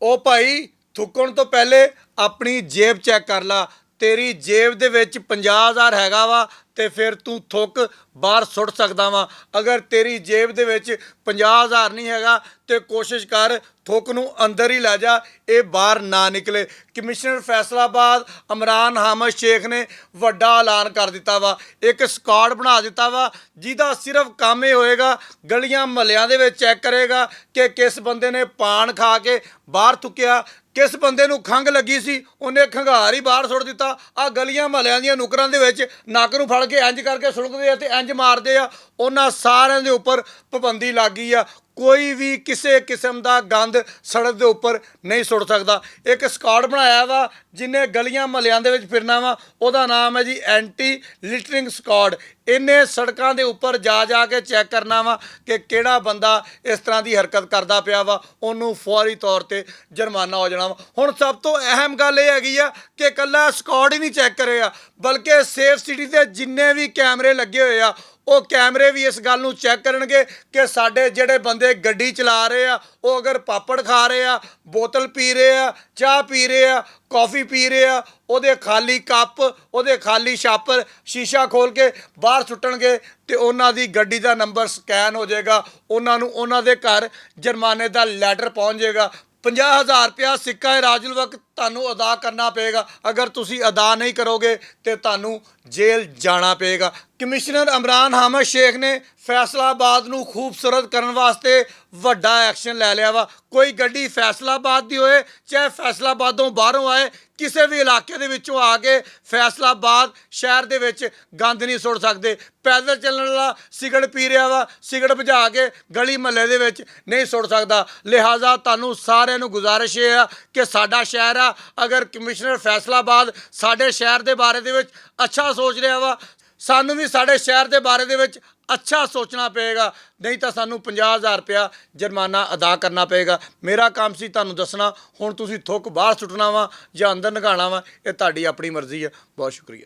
ਉਹ ਭਾਈ ਥੁੱਕਣ ਤੋਂ ਪਹਿਲੇ ਆਪਣੀ ਜੇਬ ਚੈੱਕ ਕਰ ਲਾ। ਤੇਰੀ ਜੇਬ ਦੇ ਵਿੱਚ 50,000 ਹੈਗਾ ਵਾ ਤੇ ਫਿਰ ਤੂੰ ਥੁੱਕ ਬਾਹਰ ਸੁੱਟ ਸਕਦਾ ਵਾ। ਅਗਰ ਤੇਰੀ ਜੇਬ ਦੇ ਵਿੱਚ 50,000 ਨਹੀਂ ਹੈਗਾ ਤੇ ਕੋਸ਼ਿਸ਼ ਕਰ ਥੁੱਕ ਨੂੰ ਅੰਦਰ ਹੀ ਲੈ ਜਾ, ਇਹ ਬਾਹਰ ਨਾ ਨਿਕਲੇ। ਕਮਿਸ਼ਨਰ ਫੈਸਲਾਬਾਦ ਇਮਰਾਨ ਹਾਮਦ ਸ਼ੇਖ ਨੇ ਵੱਡਾ ਐਲਾਨ ਕਰ ਦਿੱਤਾ ਵਾ। ਇੱਕ ਸਕਾਡ ਬਣਾ ਦਿੱਤਾ ਵਾ ਜਿਹਦਾ ਸਿਰਫ ਕੰਮ ਇਹ ਹੋਏਗਾ, ਗਲੀਆਂ ਮਹੱਲਿਆਂ ਦੇ ਵਿੱਚ ਚੈੱਕ ਕਰੇਗਾ ਕਿ ਕਿਸ ਬੰਦੇ ਨੇ ਪਾਨ ਖਾ ਕੇ ਬਾਹਰ ਥੁੱਕਿਆ, ਕਿਸ ਬੰਦੇ ਨੂੰ ਖੰਘ ਲੱਗੀ ਸੀ ਉਹਨੇ ਖੰਘਾਰ ਹੀ ਬਾਹਰ ਸੁੱਟ ਦਿੱਤਾ। ਆ ਗਲੀਆਂ ਮਹੱਲਿਆਂ ਦੀਆਂ ਨੁਕਰਾਂ ਦੇ ਵਿੱਚ ਨੱਕ ਨੂੰ ਫੜ ਕੇ ਇੰਜ ਕਰਕੇ ਸੁੱਟਦੇ ਆ ਤੇ ਇੰਜ ਮਾਰਦੇ ਆ, ਉਹਨਾਂ ਸਾਰਿਆਂ ਦੇ ਉੱਪਰ ਪਾਬੰਦੀ ਲੱਗ ਗਈ ਆ। ਕੋਈ ਵੀ ਕਿਸੇ ਕਿਸਮ ਦਾ ਗੰਦ ਸੜਕ ਦੇ ਉੱਪਰ ਨਹੀਂ ਸੁੱਟ ਸਕਦਾ। ਇੱਕ ਸਕਾਡ ਬਣਾਇਆ ਵਾ ਜਿਹਨੇ ਗਲੀਆਂ ਮਹੱਲਿਆਂ ਦੇ ਵਿੱਚ ਫਿਰਨਾ ਵਾ, ਉਹਦਾ ਨਾਮ ਹੈ ਜੀ ਐਂਟੀ ਲਿਟਰਿੰਗ ਸਕਾਡ। ਇਹਨੇ ਸੜਕਾਂ ਦੇ ਉੱਪਰ ਜਾ ਜਾ ਕੇ ਚੈੱਕ ਕਰਨਾ ਵਾ ਕਿ ਕਿਹੜਾ ਬੰਦਾ ਇਸ ਤਰ੍ਹਾਂ ਦੀ ਹਰਕਤ ਕਰਦਾ ਪਿਆ ਵਾ, ਉਹਨੂੰ ਫੌਰੀ ਤੌਰ ਤੇ ਜੁਰਮਾਨਾ ਹੋ ਜਾਣਾ ਵਾ। ਹੁਣ ਸਭ ਤੋਂ ਅਹਿਮ ਗੱਲ ਇਹ ਹੈਗੀ ਆ ਕਿ ਇਕੱਲਾ ਸਕਾਡ ਹੀ ਨਹੀਂ ਚੈੱਕ ਕਰੇਗਾ, ਬਲਕਿ ਸੇਫ ਸਿਟੀ ਦੇ ਜਿੰਨੇ ਵੀ ਕੈਮਰੇ ਲੱਗੇ ਹੋਏ ਆ ਉਹ ਕੈਮਰੇ ਵੀ ਇਸ ਗੱਲ ਨੂੰ ਚੈੱਕ ਕਰਨਗੇ ਕਿ ਸਾਡੇ ਜਿਹੜੇ ਬੰਦੇ ਗੱਡੀ ਚਲਾ ਰਹੇ ਆ ਉਹ ਅਗਰ ਪਾਪੜ ਖਾ ਰਹੇ ਆ, ਬੋਤਲ ਪੀ ਰਹੇ ਆ, ਚਾਹ ਪੀ ਰਹੇ ਆ, ਕੌਫੀ ਪੀ ਰਹੇ ਆ, ਉਹਦੇ ਖਾਲੀ ਕੱਪ, ਉਹਦੇ ਖਾਲੀ ਛਾਪਰ ਸ਼ੀਸ਼ਾ ਖੋਲ ਕੇ ਬਾਹਰ ਸੁੱਟਣਗੇ ਤੇ ਉਹਨਾਂ ਦੀ ਗੱਡੀ ਦਾ ਨੰਬਰ ਸਕੈਨ ਹੋ ਜਾਏਗਾ, ਉਹਨਾਂ ਨੂੰ ਉਹਨਾਂ ਦੇ ਘਰ ਜੁਰਮਾਨੇ ਦਾ ਲੈਟਰ ਪਹੁੰਚ ਜਾਏਗਾ। 50,000 ਰੁਪਇਆ ਸਿੱਕਾ ਰਾਜੁਲ ਵਕਤ ਤੁਹਾਨੂੰ ਅਦਾ ਕਰਨਾ ਪਏਗਾ। ਅਗਰ ਤੁਸੀਂ ਅਦਾ ਨਹੀਂ ਕਰੋਗੇ ਤੇ ਤੁਹਾਨੂੰ ਜੇਲ੍ਹ ਜਾਣਾ ਪਏਗਾ। ਕਮਿਸ਼ਨਰ ਇਮਰਾਨ ਹਾਮਦ ਸ਼ੇਖ ਨੇ ਫੈਸਲਾਬਾਦ ਨੂੰ ਖੂਬਸੂਰਤ ਕਰਨ ਵਾਸਤੇ ਵੱਡਾ ਐਕਸ਼ਨ ਲੈ ਲਿਆ ਵਾ। ਕੋਈ ਗੱਡੀ ਫੈਸਲਾਬਾਦ ਦੀ ਹੋਏ ਚਾਹੇ ਫੈਸਲਾਬਾਦੋਂ ਬਾਹਰੋਂ ਆਏ, ਕਿਸੇ ਵੀ ਇਲਾਕੇ ਦੇ ਵਿੱਚੋਂ ਆ ਕੇ ਫੈਸਲਾਬਾਦ ਸ਼ਹਿਰ ਦੇ ਵਿੱਚ ਗੰਦ ਨਹੀਂ ਸੁੱਟ ਸਕਦੇ। ਪੈਦਲ ਚੱਲਣ ਵਾਲਾ ਸਿਗਰਟ ਪੀ ਰਿਹਾ ਵਾ, ਸਿਗਰਟ ਬੁਝਾ ਕੇ ਗਲੀ ਮਹੱਲੇ ਦੇ ਵਿੱਚ ਨਹੀਂ ਸੁੱਟ ਸਕਦਾ। ਲਿਹਾਜ਼ਾ ਤੁਹਾਨੂੰ ਸਾਰਿਆਂ ਨੂੰ ਗੁਜ਼ਾਰਿਸ਼ ਇਹ ਆ ਕਿ ਸਾਡਾ ਸ਼ਹਿਰ ਆ, ਅਗਰ ਕਮਿਸ਼ਨਰ ਫੈਸਲਾਬਾਦ ਸਾਡੇ ਸ਼ਹਿਰ ਦੇ ਬਾਰੇ ਦੇ ਵਿੱਚ ਅੱਛਾ ਸੋਚ ਰਿਹਾ ਵਾ, ਸਾਨੂੰ ਵੀ ਸਾਡੇ ਸ਼ਹਿਰ ਦੇ ਬਾਰੇ ਦੇ ਵਿੱਚ ਅੱਛਾ ਸੋਚਣਾ ਪਏਗਾ, ਨਹੀਂ ਤਾਂ ਸਾਨੂੰ 50,000 ਰੁਪਇਆ ਜੁਰਮਾਨਾ ਅਦਾ ਕਰਨਾ ਪਏਗਾ। ਮੇਰਾ ਕੰਮ ਸੀ ਤੁਹਾਨੂੰ ਦੱਸਣਾ। ਹੁਣ ਤੁਸੀਂ ਥੁੱਕ ਬਾਹਰ ਸੁੱਟਣਾ ਵਾ ਜਾਂ ਅੰਦਰ ਨਗਾਉਣਾ ਵਾ, ਇਹ ਤੁਹਾਡੀ ਆਪਣੀ ਮਰਜ਼ੀ ਹੈ। ਬਹੁਤ ਸ਼ੁਕਰੀਆ।